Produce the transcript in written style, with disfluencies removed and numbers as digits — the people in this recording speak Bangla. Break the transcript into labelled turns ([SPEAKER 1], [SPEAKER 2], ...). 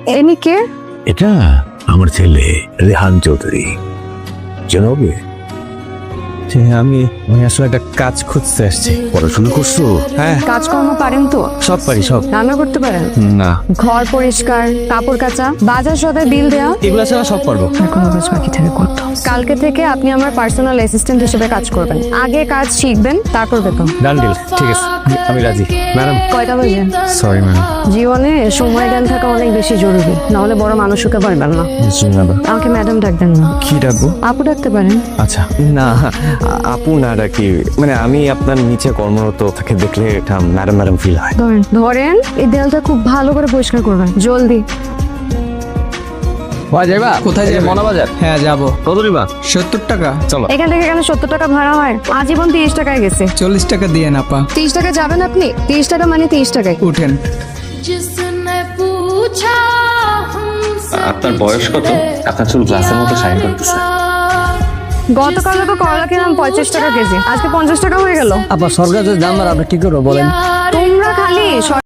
[SPEAKER 1] এনি কে?
[SPEAKER 2] এটা আমার ছেলে রেহান চৌধুরী, জানোগে?
[SPEAKER 3] আমি আসলে একটা কাজ খুঁজতে আসছি।
[SPEAKER 2] পড়াশোনা করছো?
[SPEAKER 3] হ্যাঁ,
[SPEAKER 1] কাজকর্ম পারেন তো?
[SPEAKER 3] সব পারি, সব।
[SPEAKER 1] রান্না করতে পারেন?
[SPEAKER 3] না,
[SPEAKER 1] ঘর পরিষ্কার, কাপড় কাচা, বাজার সদাই বিল দেওয়া?
[SPEAKER 3] এগুলো ছাড়া সব পারবো।
[SPEAKER 1] আর কোনো কাজ বাকি থেকে করতো। কালকে থেকে আপনি আমার পার্সোনাল অ্যাসিস্ট্যান্ট হিসেবে কাজ করবেন। আগে কাজ শিখবেন, তারপর বেতন।
[SPEAKER 3] ডান ডিল, ঠিক আছে, আমি রাজি। ম্যাডাম,
[SPEAKER 1] কয়টা বাজে?
[SPEAKER 3] Sorry madam.
[SPEAKER 1] জীবনে সময় জ্ঞান থাকা অনেক বেশি জরুরি, নাহলে বড় মানুষ হতে পারবেন না।
[SPEAKER 3] জি ম্যাডাম।
[SPEAKER 1] আমাকে ম্যাডাম ডাকবেন না।
[SPEAKER 3] কি ডাকবো?
[SPEAKER 1] আপু ডাকতে পারেন।
[SPEAKER 3] আচ্ছা, না আপু না ডাকি, মানে আমি আপনার নিচে কর্মরত তাকে দেখলে এটা ম্যাডাম ম্যাডাম ফিল হয়।
[SPEAKER 1] ধরেন এই দেয়ালটা খুব ভালো করে পরিষ্কার করবেন, জলদি।
[SPEAKER 3] যাইবা
[SPEAKER 4] কোথায় যাবে?
[SPEAKER 3] মনাবাজার।
[SPEAKER 4] হ্যাঁ যাবো।
[SPEAKER 3] কত নিবা?
[SPEAKER 4] 70 টাকা।
[SPEAKER 3] চলো।
[SPEAKER 1] এখান থেকে এখানে 70 টাকা ভাড়া হয়, আজীবন 30 টাকায় গেছে।
[SPEAKER 4] 40 টাকা দিয়ে না পা।
[SPEAKER 1] 30 টাকা যাবেন আপনি? 30 টাকা মানে 30 টাকায়।
[SPEAKER 4] উঠেন।
[SPEAKER 3] আপনার বয়স কত? আপনার চুল গ্লাসের মতো শাইন করতেছে।
[SPEAKER 1] গতকাল তো করলা কিনলাম 35 টাকা কেজি, আজকে 50 টাকা হয়ে গেল।
[SPEAKER 5] আবার সরকার যদি দাম বাড়ায়, আপনি কি করবো বলেন?
[SPEAKER 1] তোমরা খালি